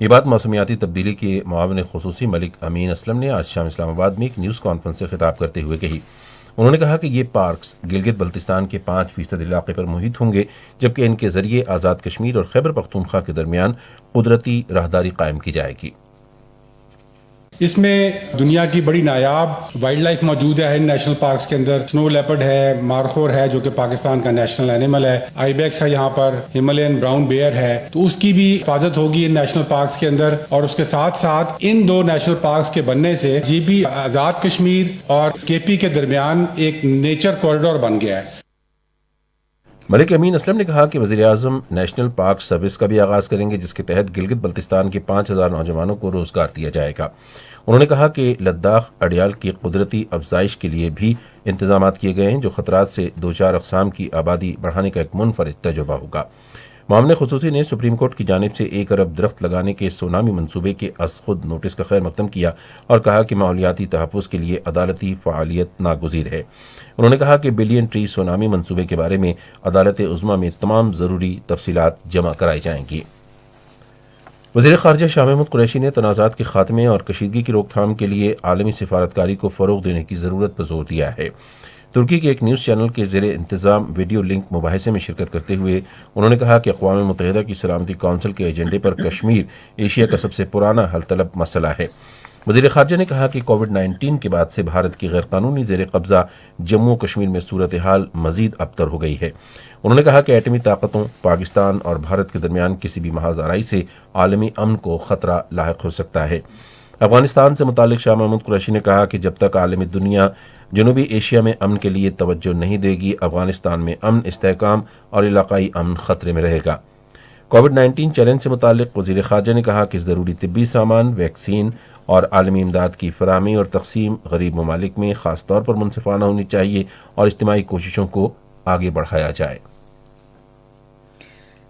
یہ بات موسمیاتی تبدیلی کے معاون خصوصی ملک امین اسلم نے آج شام اسلام آباد میں ایک نیوز کانفرنس سے خطاب کرتے ہوئے کہی۔ انہوں نے کہا کہ یہ پارکس گلگت بلتستان کے 5% علاقے پر محیط ہوں گے، جبکہ ان کے ذریعے آزاد کشمیر اور خیبر پختونخوا کے درمیان قدرتی راہداری قائم کی جائے گی۔ اس میں دنیا کی بڑی نایاب وائلڈ لائف موجود ہے ان نیشنل پارکس کے اندر۔ سنو لیپرڈ ہے، مارخور ہے جو کہ پاکستان کا نیشنل اینیمل ہے، آئی بیکس ہے، یہاں پر ہمالین براؤن بیئر ہے، تو اس کی بھی حفاظت ہوگی ان نیشنل پارکس کے اندر۔ اور اس کے ساتھ ساتھ ان دو نیشنل پارکس کے بننے سے جی بی آزاد کشمیر اور کے پی کے درمیان ایک نیچر کوریڈور بن گیا ہے۔ ملک امین اسلم نے کہا کہ وزیر اعظم نیشنل پارک سروس کا بھی آغاز کریں گے، جس کے تحت گلگت بلتستان کے 5000 نوجوانوں کو روزگار دیا جائے گا۔ انہوں نے کہا کہ لداخ اڈیال کی قدرتی افزائش کے لیے بھی انتظامات کیے گئے ہیں، جو خطرات سے دوچار اقسام کی آبادی بڑھانے کا ایک منفرد تجربہ ہوگا۔ معاملے خصوصی نے سپریم کورٹ کی جانب سے 1 ارب درخت لگانے کے سونامی منصوبے کے از خود نوٹس کا خیر مقدم کیا اور کہا کہ ماحولیاتی تحفظ کے لیے عدالتی فعالیت ناگزیر ہے۔ انہوں نے کہا کہ بلین ٹری سونامی منصوبے کے بارے میں عدالت عظمیٰ میں تمام ضروری تفصیلات جمع کرائی جائیں گی۔ وزیر خارجہ شاہ محمود قریشی نے تنازعات کے خاتمے اور کشیدگی کی روک تھام کے لیے عالمی سفارتکاری کو فروغ دینے کی ضرورت پر زور دیا ہے۔ ترکی کے ایک نیوز چینل کے زیر انتظام ویڈیو لنک مباحثے میں شرکت کرتے ہوئے انہوں نے کہا کہ اقوام متحدہ کی سلامتی کونسل کے ایجنڈے پر کشمیر ایشیا کا سب سے پرانا حل طلب مسئلہ ہے۔ وزیر خارجہ نے کہا کہ کووڈ-19 کے بعد سے بھارت کی غیر قانونی زیر قبضہ جموں و کشمیر میں صورتحال مزید ابتر ہو گئی ہے۔ انہوں نے کہا کہ ایٹمی طاقتوں، پاکستان اور بھارت کے درمیان کسی بھی محاذ آرائی سے عالمی امن کو خطرہ لاحق ہو سکتا ہے۔ افغانستان سے متعلق شاہ محمود قریشی نے کہا کہ جب تک عالمی دنیا جنوبی ایشیا میں امن کے لیے توجہ نہیں دے گی، افغانستان میں امن، استحکام اور علاقائی امن خطرے میں رہے گا۔ کووڈ-19 چیلنج سے متعلق وزیر خارجہ نے کہا کہ ضروری طبی سامان، ویکسین اور عالمی امداد کی فراہمی اور تقسیم غریب ممالک میں خاص طور پر منصفانہ ہونی چاہیے اور اجتماعی کوششوں کو آگے بڑھایا جائے۔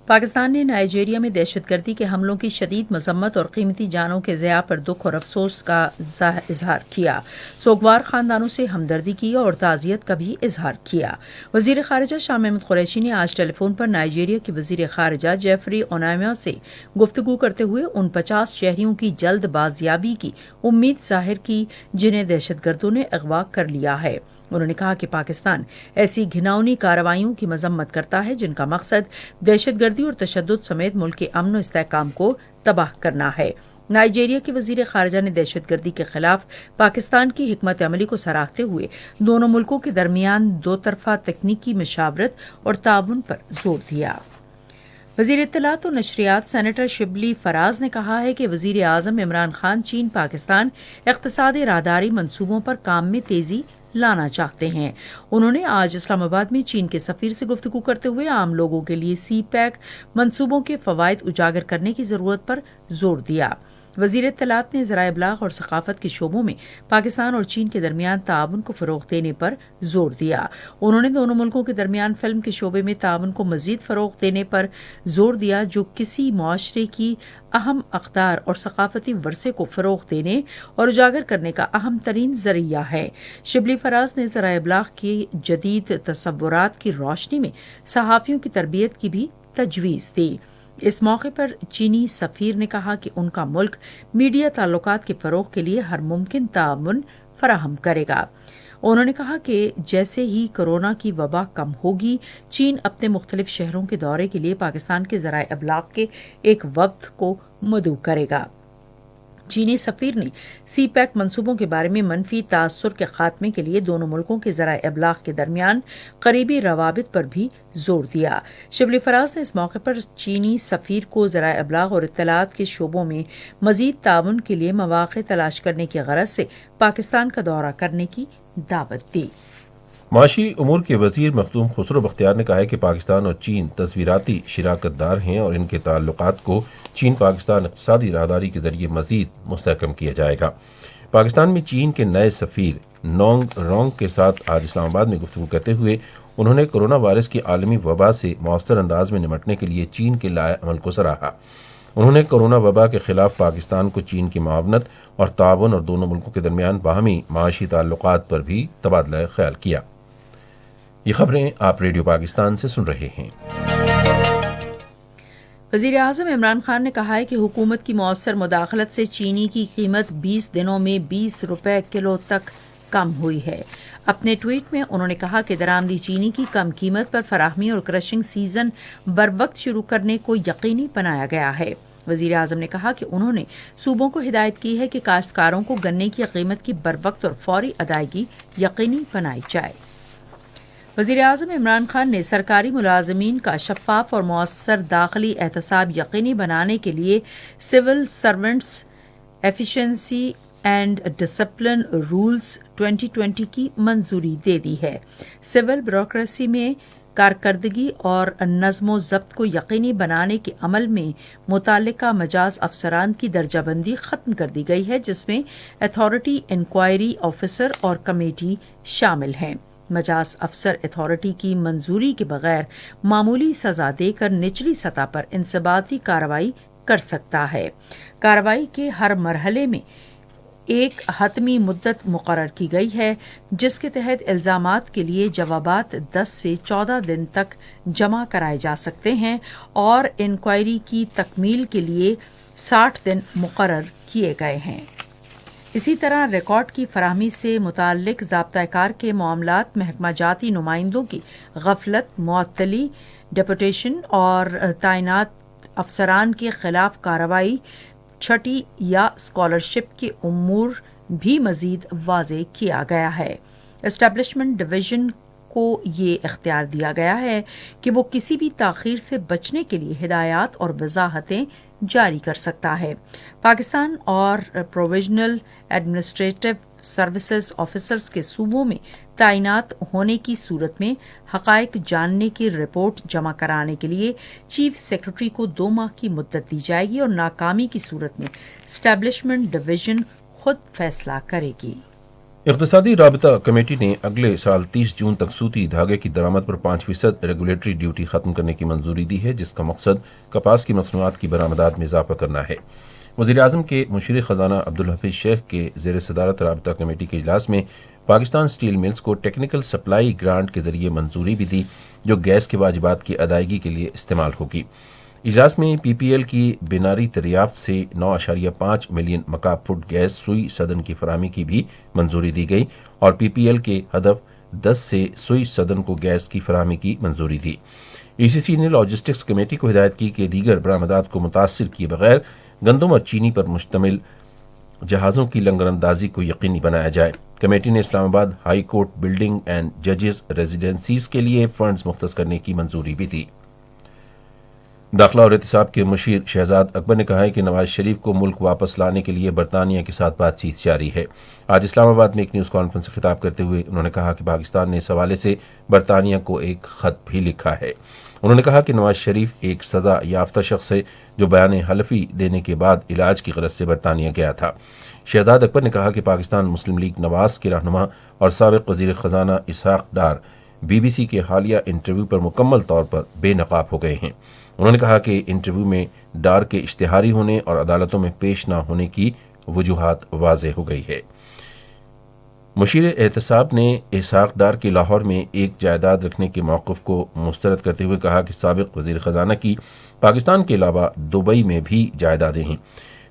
پاکستان نے نائجیریا میں دہشت گردی کے حملوں کی شدید مذمت اور قیمتی جانوں کے ضیاع پر دکھ اور افسوس کا اظہار کیا، سوگوار خاندانوں سے ہمدردی کی اور تعزیت کا بھی اظہار کیا۔ وزیر خارجہ شاہ محمود قریشی نے آج ٹیلی فون پر نائجیریا کے وزیر خارجہ جیفری اونائما سے گفتگو کرتے ہوئے ان 50 شہریوں کی جلد بازیابی کی امید ظاہر کی جنہیں دہشت گردوں نے اغوا کر لیا ہے۔ انہوں نے کہا کہ پاکستان ایسی گھناؤنی کارروائیوں کی مذمت کرتا ہے جن کا مقصد دہشت گردی اور تشدد سمیت ملک کے امن و استحکام کو تباہ کرنا ہے۔ نائجیریا کے وزیر خارجہ نے دہشت گردی کے خلاف پاکستان کی حکمت عملی کو سراہتے ہوئے دونوں ملکوں کے درمیان دو طرفہ تکنیکی مشاورت اور تعاون پر زور دیا۔ وزیر اطلاعات و نشریات سینیٹر شبلی فراز نے کہا ہے کہ وزیر اعظم عمران خان چین پاکستان اقتصادی راہداری منصوبوں پر کام میں تیزی لانا چاہتے ہیں۔ انہوں نے آج اسلام آباد میں چین کے سفیر سے گفتگو کرتے ہوئے عام لوگوں کے لیے سی پیک منصوبوں کے فوائد اجاگر کرنے کی ضرورت پر زور دیا۔ وزیر اطلاعات نے ذرائع ابلاغ اور ثقافت کے شعبوں میں پاکستان اور چین کے درمیان تعاون کو فروغ دینے پر زور دیا۔ انہوں نے دونوں ملکوں کے درمیان فلم کے شعبے میں تعاون کو مزید فروغ دینے پر زور دیا، جو کسی معاشرے کی اہم اقدار اور ثقافتی ورثے کو فروغ دینے اور اجاگر کرنے کا اہم ترین ذریعہ ہے۔ شبلی فراز نے ذرائع ابلاغ کی جدید تصورات کی روشنی میں صحافیوں کی تربیت کی بھی تجویز دی۔ اس موقع پر چینی سفیر نے کہا کہ ان کا ملک میڈیا تعلقات کے فروغ کے لیے ہر ممکن تعاون فراہم کرے گا۔ انہوں نے کہا کہ جیسے ہی کورونا کی وبا کم ہوگی، چین اپنے مختلف شہروں کے دورے کے لیے پاکستان کے ذرائع ابلاغ کے ایک وفد کو مدعو کرے گا۔ چینی سفیر نے سی پیک منصوبوں کے بارے میں منفی تاثر کے خاتمے کے لیے دونوں ملکوں کے ذرائع ابلاغ کے درمیان قریبی روابط پر بھی زور دیا۔ شبلی فراز نے اس موقع پر چینی سفیر کو ذرائع ابلاغ اور اطلاعات کے شعبوں میں مزید تعاون کے لیے مواقع تلاش کرنے کی غرض سے پاکستان کا دورہ کرنے کی دعوت دی۔ معاشی امور کے وزیر مخدوم خسرو بختیار نے کہا ہے کہ پاکستان اور چین تصویراتی شراکت دار ہیں اور ان کے تعلقات کو چین پاکستان اقتصادی راہداری کے ذریعے مزید مستحکم کیا جائے گا۔ پاکستان میں چین کے نئے سفیر نونگ رونگ کے ساتھ آج اسلام آباد میں گفتگو کرتے ہوئے انہوں نے کورونا وائرس کی عالمی وبا سے مؤثر انداز میں نمٹنے کے لیے چین کے لائحہ عمل کو سراہا۔ انہوں نے کورونا وبا کے خلاف پاکستان کو چین کی معاونت اور تعاون اور دونوں ملکوں کے درمیان باہمی معاشی تعلقات پر بھی تبادلہ خیال کیا۔ یہ خبریں آپ ریڈیو پاکستان سے سن رہے ہیں۔ وزیر اعظم عمران خان نے کہا ہے کہ حکومت کی مؤثر مداخلت سے چینی کی قیمت 20 دنوں میں 20 روپے کلو تک کم ہوئی ہے۔ اپنے ٹویٹ میں انہوں نے کہا کہ درآمدی چینی کی کم قیمت پر فراہمی اور کرشنگ سیزن بروقت شروع کرنے کو یقینی بنایا گیا ہے۔ وزیر اعظم نے کہا کہ انہوں نے صوبوں کو ہدایت کی ہے کہ کاشتکاروں کو گنے کی قیمت کی بروقت اور فوری ادائیگی یقینی بنائی جائے۔ وزیر اعظم عمران خان نے سرکاری ملازمین کا شفاف اور مؤثر داخلی احتساب یقینی بنانے کے لیے civil servants efficiency and discipline rules 2020 کی منظوری دے دی ہے۔ سول بیوروکریسی میں کارکردگی اور نظم و ضبط کو یقینی بنانے کے عمل میں متعلقہ مجاز افسران کی درجہ بندی ختم کر دی گئی ہے، جس میں اتھارٹی انکوائری آفیسر اور کمیٹی شامل ہیں۔ مجاز افسر اتھارٹی کی منظوری کے بغیر معمولی سزا دے کر نچلی سطح پر انضباطی کارروائی کر سکتا ہے۔ کارروائی کے ہر مرحلے میں ایک حتمی مدت مقرر کی گئی ہے، جس کے تحت الزامات کے لیے جوابات 10 سے 14 دن تک جمع کرائے جا سکتے ہیں اور انکوائری کی تکمیل کے لیے 60 دن مقرر کیے گئے ہیں۔ اسی طرح ریکارڈ کی فراہمی سے متعلق ضابطۂ کار کے معاملات محکمہ جاتی نمائندوں کی غفلت، معطلی، ڈپوٹیشن اور تعینات افسران کے خلاف کارروائی، چھٹی یا اسکالرشپ کے امور بھی مزید واضح کیا گیا ہے۔ اسٹیبلشمنٹ ڈویژن کو یہ اختیار دیا گیا ہے کہ وہ کسی بھی تاخیر سے بچنے کے لیے ہدایات اور وضاحتیں جاری کر سکتا ہے۔ پاکستان اور پروویژنل ایڈمنسٹریٹو سروسز آفیسرز کے صوبوں میں تعینات ہونے کی صورت میں حقائق جاننے کی رپورٹ جمع کرانے کے لیے چیف سیکرٹری کو 2 ماہ کی مدت دی جائے گی اور ناکامی کی صورت میں اسٹیبلشمنٹ ڈویژن خود فیصلہ کرے گی۔ اقتصادی رابطہ کمیٹی نے اگلے سال 30 جون تک سوتی دھاگے کی درآمد پر 5% ریگولیٹری ڈیوٹی ختم کرنے کی منظوری دی ہے، جس کا مقصد کپاس کی مصنوعات کی برآمدات میں اضافہ کرنا ہے۔ وزیر اعظم کے مشیر خزانہ عبدالحفیظ شیخ کے زیر صدارت رابطہ کمیٹی کے اجلاس میں پاکستان اسٹیل ملز کو ٹیکنیکل سپلائی گرانٹ کے ذریعے منظوری بھی دی، جو گیس کے واجبات کی ادائیگی کے لیے استعمال ہوگی۔ اجلاس میں پی پی ایل کی بیناری دریافت سے 9.5 ملین مکعب فٹ گیس سوئی صدن کی فراہمی کی بھی منظوری دی گئی اور پی پی ایل کے ہدف 10 سے سوئی صدن کو گیس کی فراہمی کی منظوری دی۔ ای سی سی نے لاجسٹکس کمیٹی کو ہدایت کی کہ دیگر برآمدات کو متاثر کیے بغیر گندم اور چینی پر مشتمل جہازوں کی لنگر اندازی کو یقینی بنایا جائے۔ کمیٹی نے اسلام آباد ہائی کورٹ بلڈنگ اینڈ ججز ریزیڈنسیز کے لیے فنڈز مختص کرنے کی منظوری بھی دی۔ داخلہ اور احتساب کے مشیر شہزاد اکبر نے کہا ہے کہ نواز شریف کو ملک واپس لانے کے لیے برطانیہ کے ساتھ بات چیت جاری ہے۔ آج اسلام آباد میں ایک نیوز کانفرنس سے خطاب کرتے ہوئے انہوں نے کہا کہ پاکستان نے اس حوالے سے برطانیہ کو ایک خط بھی لکھا ہے۔ انہوں نے کہا کہ نواز شریف ایک سزا یافتہ شخص ہے جو بیان حلفی دینے کے بعد علاج کی غرض سے برطانیہ گیا تھا۔ شہزاد اکبر نے کہا کہ پاکستان مسلم لیگ نواز کے رہنما اور سابق وزیر خزانہ Ishaq Dar be B C کے حالیہ انٹرویو پر مکمل طور پر بے نقاب ہو گئے ہیں۔ انہوں نے کہا کہ انٹرویو میں ڈار کے اشتہاری ہونے اور عدالتوں میں پیش نہ ہونے کی وجوہات واضح ہو گئی ہے۔ مشیر احتساب نے اسحاق ڈار کے لاہور میں ایک جائیداد رکھنے کے موقف کو مسترد کرتے ہوئے کہا کہ سابق وزیر خزانہ کی پاکستان کے علاوہ دبئی میں بھی جائیدادیں ہیں۔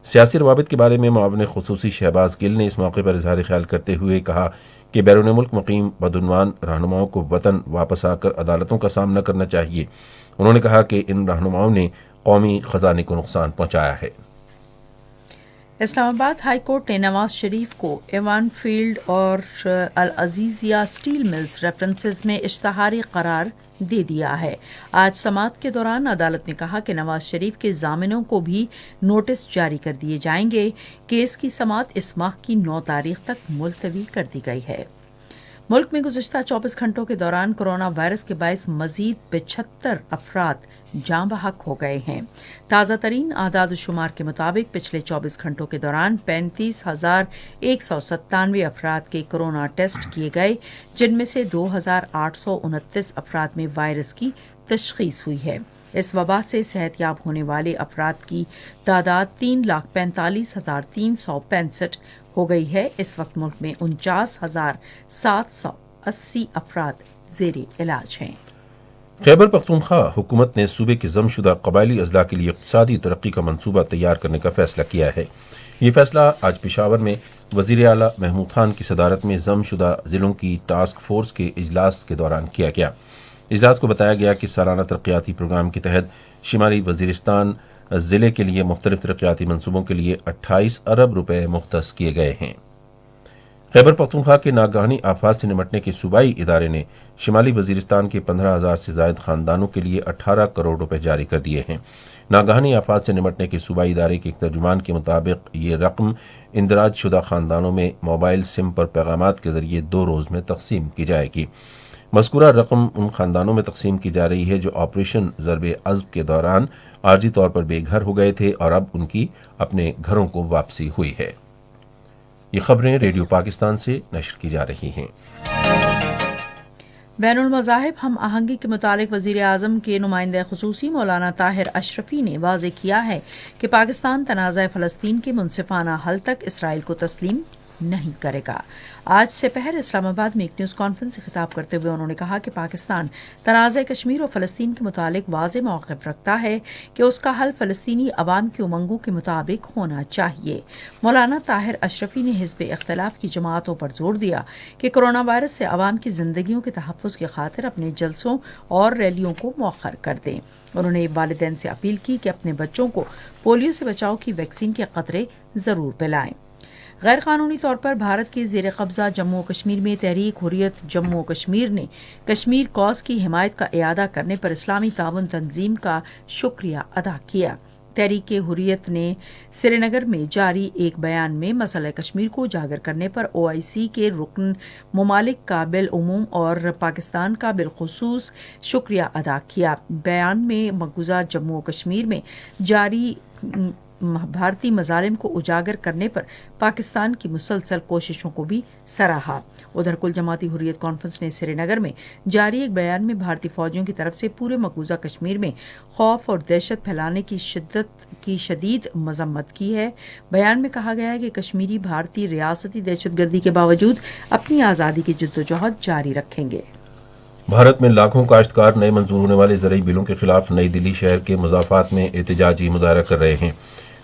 سیاسی روابط کے بارے میں معاون خصوصی شہباز گل نے اس موقع پر اظہار خیال کرتے ہوئے کہا کہ بیرون ملک مقیم بدعنوان رہنماؤں کو وطن واپس آ کر عدالتوں کا سامنا کرنا چاہیے۔ انہوں نے کہا کہ ان رہنماؤں نے قومی خزانے کو نقصان پہنچایا ہے۔ اسلام آباد ہائی کورٹ نے نواز شریف کو ایوان فیلڈ اور العزیزیہ اسٹیل ملز ریفرنسز میں اشتہاری قرار دے دیا ہے۔ آج سماعت کے دوران عدالت نے کہا کہ نواز شریف کے ضامنوں کو بھی نوٹس جاری کر دیے جائیں گے۔ کیس کی سماعت اس ماہ کی 9 تاریخ تک ملتوی کر دی گئی ہے۔ ملک میں گزشتہ 24 گھنٹوں کے دوران کرونا وائرس کے باعث مزید 75 افراد جاں بحق ہو گئے ہیں۔ تازہ ترین اعداد و شمار کے مطابق پچھلے 24 گھنٹوں کے دوران 35,197 افراد کے کرونا ٹیسٹ کیے گئے، جن میں سے 2,829 افراد میں وائرس کی تشخیص ہوئی ہے۔ اس وبا سے صحت یاب ہونے والے افراد کی تعداد 3,45,365 ہو گئی ہے۔ اس وقت ملک میں 49,780 افراد زیر علاج ہیں۔ خیبر پختونخوا حکومت نے صوبے کے ضم شدہ قبائلی اضلاع کے لیے اقتصادی ترقی کا منصوبہ تیار کرنے کا فیصلہ کیا ہے۔ یہ فیصلہ آج پشاور میں وزیر اعلیٰ محمود خان کی صدارت میں ضم شدہ ضلعوں کی ٹاسک فورس کے اجلاس کے دوران کیا گیا۔ اجلاس کو بتایا گیا کہ سالانہ ترقیاتی پروگرام کے تحت شمالی وزیرستان ضلع کے لیے مختلف ترقیاتی منصوبوں کے لیے 28 ارب روپے مختص کیے گئے ہیں۔ خیبر پختونخوا کے ناگہانی آفات سے نمٹنے کے صوبائی ادارے نے شمالی وزیرستان کے 15,000 سے زائد خاندانوں کے لیے 18 کروڑ روپے جاری کر دیے ہیں۔ ناگہانی آفات سے نمٹنے کے صوبائی ادارے کے ایک ترجمان کے مطابق یہ رقم اندراج شدہ خاندانوں میں موبائل سم پر پیغامات کے ذریعے 2 روز میں تقسیم کی جائے گی۔ مذکورہ رقم ان خاندانوں میں تقسیم کی جا رہی ہے جو آپریشن ضرب عضب کے دوران عارضی طور پر بے گھر ہو گئے تھے اور اب ان کی اپنے گھروں کو واپسی ہوئی ہے۔ یہ خبریں ریڈیو پاکستان سے نشر کی جا رہی ہیں۔ بین المذاہب ہم آہنگی کے متعلق وزیر اعظم کے نمائندہ خصوصی مولانا طاہر اشرفی نے واضح کیا ہے کہ پاکستان تنازع فلسطین کے منصفانہ حل تک اسرائیل کو تسلیم نہیں کرے گا۔ آج سے پہر اسلام آباد میں ایک نیوز کانفرنس سے خطاب کرتے ہوئے انہوں نے کہا کہ پاکستان تنازع کشمیر اور فلسطین کے متعلق واضح موقف رکھتا ہے کہ اس کا حل فلسطینی عوام کی امنگوں کے مطابق ہونا چاہیے۔ مولانا طاہر اشرفی نے حزب اختلاف کی جماعتوں پر زور دیا کہ کرونا وائرس سے عوام کی زندگیوں کے تحفظ کی خاطر اپنے جلسوں اور ریلیوں کو مؤخر کر دیں۔ انہوں نے والدین سے اپیل کی کہ اپنے بچوں کو پولیو سے بچاؤ کی ویکسین کے قطرے ضرور پلائیں۔ غیر قانونی طور پر بھارت کے زیر قبضہ جموں و کشمیر میں تحریک حریت جموں و کشمیر نے کشمیر کاز کی حمایت کا اعادہ کرنے پر اسلامی تعاون تنظیم کا شکریہ ادا کیا۔ تحریک حریت نے سری نگر میں جاری ایک بیان میں مسئلہ کشمیر کو اجاگر کرنے پر OIC کے رکن ممالک کا بالعموم اور پاکستان کا بالخصوص شکریہ ادا کیا۔ بیان میں مقبوضہ جموں و کشمیر میں جاری بھارتی مظالم کو اجاگر کرنے پر پاکستان کی مسلسل کوششوں کو بھی سراہا۔ ادھر کل جماعتی حریت کانفرنس نے سری نگر میں جاری ایک بیان میں بھارتی فوجیوں کی طرف سے پورے مقبوضہ کشمیر میں خوف اور دہشت پھیلانے کی شدید مذمت کی ہے۔ بیان میں کہا گیا ہے کہ کشمیری بھارتی ریاستی دہشت گردی کے باوجود اپنی آزادی کی جدوجہد جاری رکھیں گے۔ بھارت میں لاکھوں کاشتکار نئے منظور ہونے والے زرعی بلوں کے خلاف نئی دلی شہر کے مضافات میں احتجاجی مظاہرہ کر رہے ہیں۔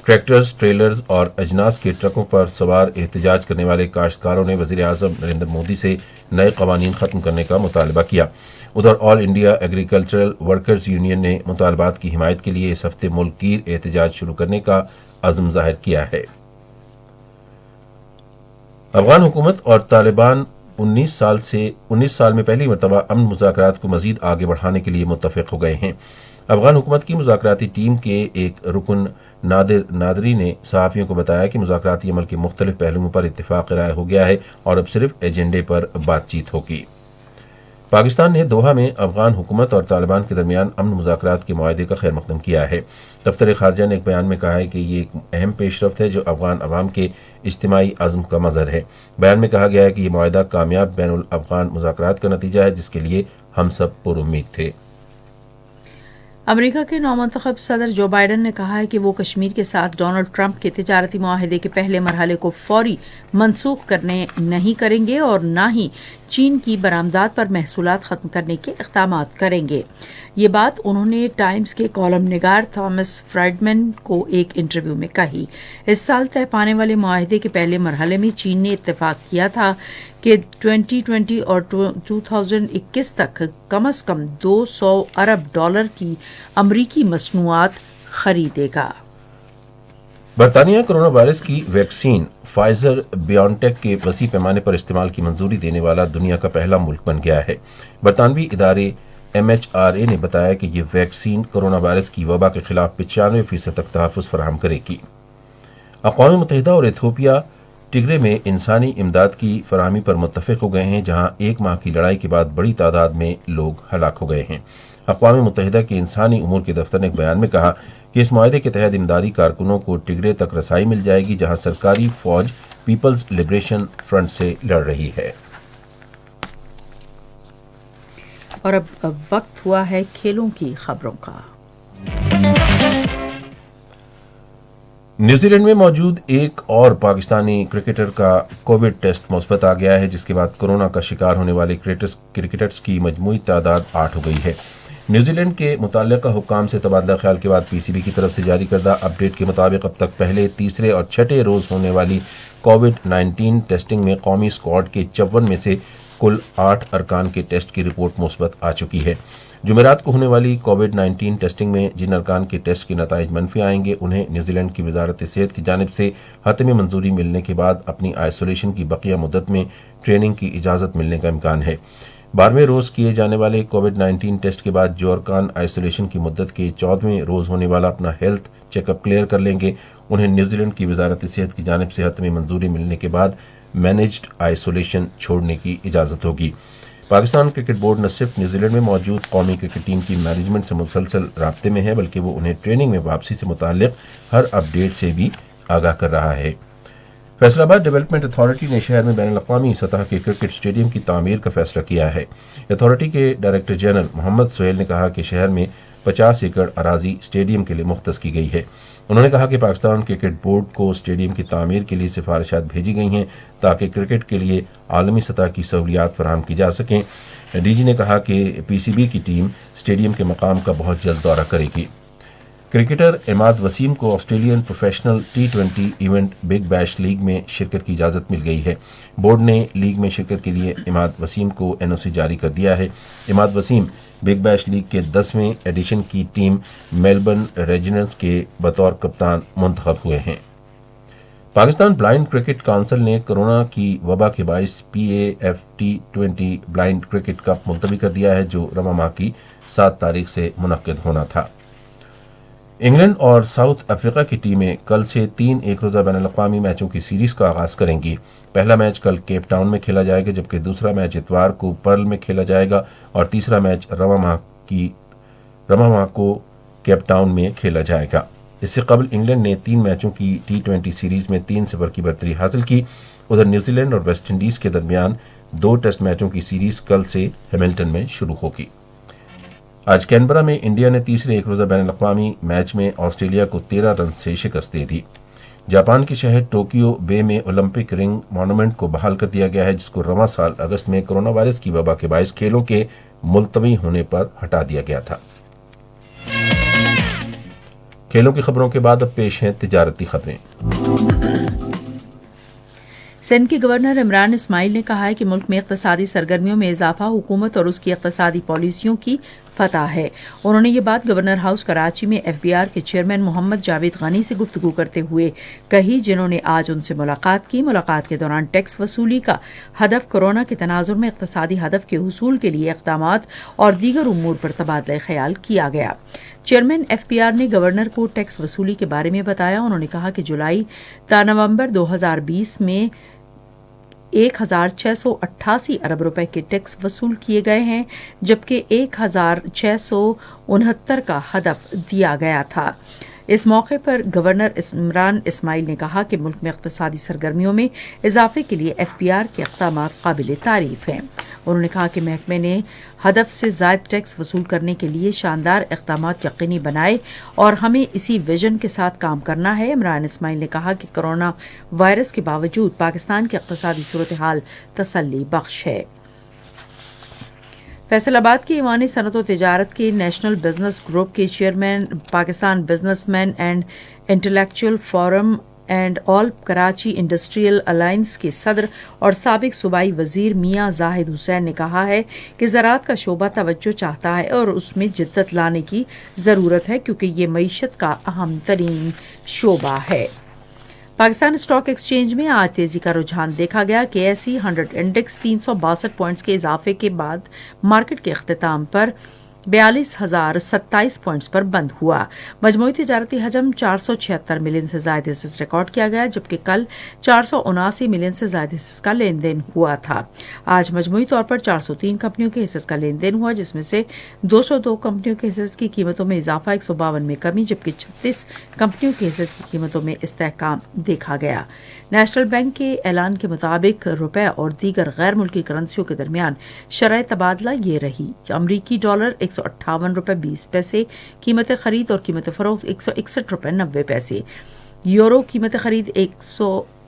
ٹریکٹرز، ٹریلرز اور اجناس کے ٹرکوں پر سوار احتجاج کرنے والے کاشتکاروں نے وزیر اعظم نریندر مودی سے نئے قوانین ختم کرنے کا مطالبہ کیا۔ ادھر آل انڈیا ایگریکلچرل ورکرز یونین نے مطالبات کی حمایت کے لیے اس ہفتے ملک گیر احتجاج شروع کرنے کا عزم ظاہر کیا ہے۔ افغان حکومت اور طالبان 19 سال میں پہلی مرتبہ امن مذاکرات کو مزید آگے بڑھانے کے لیے متفق ہو گئے ہیں۔ افغان حکومت کی مذاکراتی ٹیم کے ایک رکن نادر نادری نے صحافیوں کو بتایا کہ مذاکراتی عمل کے مختلف پہلوؤں پر اتفاق رائے ہو گیا ہے اور اب صرف ایجنڈے پر بات چیت ہوگی۔ پاکستان نے دوحہ میں افغان حکومت اور طالبان کے درمیان امن مذاکرات کے معاہدے کا خیر مقدم کیا ہے۔ دفتر خارجہ نے ایک بیان میں کہا ہے کہ یہ ایک اہم پیش رفت ہے جو افغان عوام کے اجتماعی عزم کا مظہر ہے۔ بیان میں کہا گیا ہے کہ یہ معاہدہ کامیاب بین الافغان مذاکرات کا نتیجہ ہے جس کے لیے ہم سب پر امید تھے۔ امریکہ کے نومنتخب صدر جو بائیڈن نے کہا ہے کہ وہ کشمیر کے ساتھ ڈونلڈ ٹرمپ کے تجارتی معاہدے کے پہلے مرحلے کو فوری منسوخ نہیں کریں گے اور نہ ہی چین کی برآمدات پر محصولات ختم کرنے کے اقدامات کریں گے۔ یہ بات انہوں نے ٹائمز کے کالم نگار تھامس فرائڈمن کو ایک انٹرویو میں کہی۔ اس سال طے پانے والے معاہدے کے پہلے مرحلے میں چین نے اتفاق کیا تھا کہ 2020 اور 2021 تک کم از کم $200 ارب کی امریکی مصنوعات خریدے گا۔ برطانیہ کرونا وائرس کی ویکسین فائزر بیون ٹیک کے وسیع پیمانے پر استعمال کی منظوری دینے والا دنیا کا پہلا ملک بن گیا ہے۔ برطانوی ادارے MHRA نے بتایا کہ یہ ویکسین کرونا وائرس کی وبا کے خلاف 95% تک تحفظ فراہم کرے گی۔ اقوام متحدہ اور ایتھوپیا ٹگرے میں انسانی امداد کی فراہمی پر متفق ہو گئے ہیں، جہاں 1 ماہ کی لڑائی کے بعد بڑی تعداد میں لوگ ہلاک ہو گئے ہیں۔ اقوام متحدہ کے انسانی امور کے دفتر نے ایک بیان میں کہا کہ اس معاہدے کے تحت امدادی کارکنوں کو ٹگرے تک رسائی مل جائے گی، جہاں سرکاری فوج پیپلز لبریشن فرنٹ سے لڑ رہی ہے۔ اور اب وقت ہوا ہے کھیلوں کی خبروں کا۔ نیوزی لینڈ میں موجود ایک اور پاکستانی کرکٹر کا کووڈ ٹیسٹ مثبت آ گیا ہے، جس کے بعد کورونا کا شکار ہونے والے کرکٹرز کی مجموعی تعداد 8 ہو گئی ہے۔ نیوزی لینڈ کے متعلقہ حکام سے تبادلہ خیال کے بعد پی سی بی کی طرف سے جاری کردہ اپ ڈیٹ کے مطابق اب تک پہلے، تیسرے اور چھٹے روز ہونے والی کووڈ-19 ٹیسٹنگ میں قومی اسکواڈ کے 54 میں سے کل 8 ارکان کے ٹیسٹ کی رپورٹ مثبت آ چکی ہے۔ جمعرات کو ہونے والی کووڈ-19 ٹیسٹنگ میں جن ارکان کے ٹیسٹ کے نتائج منفی آئیں گے، انہیں نیوزی لینڈ کی وزارت صحت کی جانب سے حتمی منظوری ملنے کے بعد اپنی آئسولیشن کی بقیہ مدت میں ٹریننگ کی اجازت ملنے کا امکان ہے۔ 12ویں روز کیے جانے والے کووڈ-19 ٹیسٹ کے بعد جو ارکان آئسولیشن کی مدت کے 14ویں روز ہونے والا اپنا ہیلتھ چیک اپ کلیئر کر لیں گے، انہیں نیوزی لینڈ کی وزارت صحت کی جانب سے حتمی منظوری ملنے کے بعد مینجڈ آئسولیشن چھوڑنے کی اجازت ہوگی۔ پاکستان کرکٹ بورڈ نہ صرف نیوزی لینڈ میں موجود قومی کرکٹ ٹیم کی مینجمنٹ سے مسلسل رابطے میں ہے، بلکہ وہ انہیں ٹریننگ میں واپسی سے متعلق ہر اپ ڈیٹ سے بھی آگاہ کر رہا ہے۔ فیصل آباد ڈیولپمنٹ اتھارٹی نے شہر میں بین الاقوامی سطح کے کرکٹ اسٹیڈیم کی تعمیر کا فیصلہ کیا ہے۔ اتھارٹی کے ڈائریکٹر جنرل محمد سہیل نے کہا کہ شہر میں 50 ایکڑ اراضی اسٹیڈیم کے لیے مختص کی گئی ہے۔ انہوں نے کہا کہ پاکستان کرکٹ بورڈ کو اسٹیڈیم کی تعمیر کے لیے سفارشات بھیجی گئی ہیں تاکہ کرکٹ کے لیے عالمی سطح کی سہولیات فراہم کی جا سکیں۔ ڈی جی نے کہا کہ پی سی بی کی ٹیم اسٹیڈیم کے مقام کا بہت جلد دورہ کرے گی۔ کرکٹر عماد وسیم کو Australian professional T20 event Big Bash League میں شرکت کی اجازت مل گئی ہے۔ بورڈ نے لیگ میں شرکت کے لیے عماد وسیم کو NOC جاری کر دیا ہے۔ عماد وسیم بگ بیش لیگ کے 10ویں ایڈیشن کی ٹیم میلبرن ریجنلز کے بطور کپتان منتخب ہوئے ہیں۔ پاکستان بلائنڈ کرکٹ کونسل نے کورونا کی وبا کے باعث PAF T20 blind cricket cup ملتوی کر دیا ہے، جو رواں ماہ کی 7 تاریخ سے منعقد ہونا تھا۔ انگلینڈ اور ساؤتھ افریقہ کی ٹیمیں کل سے 3 ایک روزہ بین الاقوامی میچوں کی سیریز کا آغاز کریں گی۔ پہلا میچ کل کیپ ٹاؤن میں کھیلا جائے گا، جبکہ دوسرا میچ اتوار کو پرل میں کھیلا جائے گا اور تیسرا میچ رواں ماہ کو کیپ ٹاؤن میں کھیلا جائے گا۔ اس سے قبل انگلینڈ نے 3 میچوں کی T20 سیریز میں 3-0 کی برتری حاصل کی۔ ادھر نیوزی لینڈ اور ویسٹ انڈیز کے درمیان 2 ٹیسٹ میچوں کی سیریز کل سے ہیملٹن میں شروع ہوگی۔ آج کینبرا میں انڈیا نے تیسرے ایک روزہ بین الاقوامی میچ میں آسٹریلیا کو 13 رن سے شکست دے دی۔ جاپان کے شہر ٹوکیو بے میں اولمپک رنگ مانومنٹ کو بحال کر دیا گیا ہے، جس کو رواں سال اگست میں کورونا وائرس کی وبا کے باعث کھیلوں کے ملتوی ہونے پر ہٹا دیا گیا تھا۔ کھیلوں کی خبروں کے بعد اب پیش ہیں تجارتی خبریں۔ سندھ کے گورنر عمران اسماعیل نے کہا ہے کہ ملک میں اقتصادی سرگرمیوں میں اضافہ حکومت اور اس کی اقتصادی پالیسیوں کی فتح ہے۔ انہوں نے یہ بات گورنر ہاؤس کراچی میں FBR کے چیئرمین محمد جاوید غنی سے گفتگو کرتے ہوئے کہی، جنہوں نے آج ان سے ملاقات کی۔ ملاقات کے دوران ٹیکس وصولی کا ہدف، کورونا کے تناظر میں اقتصادی ہدف کے حصول کے لیے اقدامات اور دیگر امور پر تبادلہ خیال کیا گیا۔ چیئرمین FBR نے گورنر کو ٹیکس وصولی کے بارے میں بتایا۔ انہوں نے کہا کہ جولائی تا نومبر 2020 میں 1688 ارب روپے کے ٹیکس وصول کیے گئے ہیں، جبکہ 1669 کا ہدف دیا گیا تھا۔ اس موقع پر گورنر عمران اسماعیل نے کہا کہ ملک میں اقتصادی سرگرمیوں میں اضافے کے لیے FBR کے اقدامات قابل تعریف ہیں۔ انہوں نے کہا کہ محکمے نے ہدف سے زائد ٹیکس وصول کرنے کے لیے شاندار اقدامات یقینی بنائے اور ہمیں اسی ویژن کے ساتھ کام کرنا ہے۔ عمران اسماعیل نے کہا کہ کورونا وائرس کے باوجود پاکستان کی اقتصادی صورتحال تسلی بخش ہے۔ فیصل آباد کے ایوان صنعت و تجارت کے نیشنل بزنس گروپ کے chairman, Pakistan business man and intellectual forum and all Karachi industrial alliance کے صدر اور سابق صوبائی وزیر میاں زاہد حسین نے کہا ہے کہ زراعت کا شعبہ توجہ چاہتا ہے اور اس میں جدت لانے کی ضرورت ہے، کیونکہ یہ معیشت کا اہم ترین شعبہ ہے۔ پاکستان اسٹاک ایکسچینج میں آج تیزی کا رجحان دیکھا گیا کہ ایسی 100 انڈیکس 362 پوائنٹس کے اضافے کے بعد مارکیٹ کے اختتام پر 42,027 پوائنٹس پر بند ہوا۔ مجموعی تجارتی حجم 476 ملین سے زائد حصص ریکارڈ کیا گیا، جبکہ کل 479 ملین سے زائد حصص کا لین دین ہوا تھا۔ آج مجموعی طور پر 403 کمپنیوں کے حصص کا لین دین ہوا، جس میں سے 202 کمپنیوں کے حصص کی قیمتوں میں اضافہ، 152 میں کمی، جبکہ 36 کمپنیوں کے حصص کی قیمتوں میں استحکام دیکھا گیا۔ نیشنل بینک کے اعلان کے مطابق روپے اور دیگر غیر ملکی کرنسیوں کے درمیان شرح تبادلہ یہ رہی: امریکی ڈالر 158 روپے 20 پیسے، قیمت خرید اور قیمت فروخت 161 روپے 90 پیسے، یورو قیمت خرید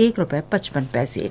₹1.55।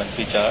-4,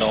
9,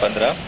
15,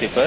0,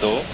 2,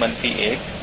-1,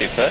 0,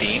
3,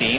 3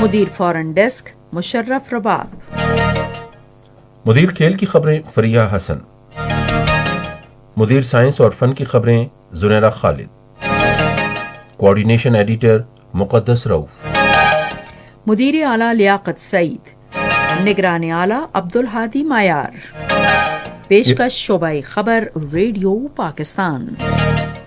مدیر فورن ڈیسک مشرف رباب. مدیر کھیل کی خبریں فریہ حسن. مدیر سائنس اور فن کی خبریں زنیرہ خالد. کوارڈینیشن ایڈیٹر مقدس رؤف. مدیر اعلیٰ لیاقت سعید. نگران اعلیٰ عبدالہادی مایار. پیشکش شعبہ خبر ریڈیو پاکستان.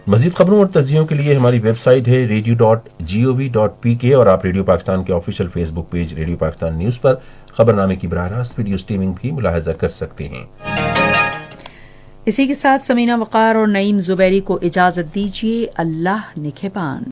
مزید خبروں اور تجزیوں کے لیے ہماری ویب سائٹ ہے radio.gov.pk اور آپ ریڈیو پاکستان کے آفیشیل فیس بک پیج ریڈیو پاکستان نیوز پر خبرنامے کی براہ راست ویڈیو سٹریمنگ بھی ملاحظہ کر سکتے ہیں. اسی کے ساتھ سمینہ وقار اور نعیم زبیری کو اجازت دیجیے. اللہ نگہبان.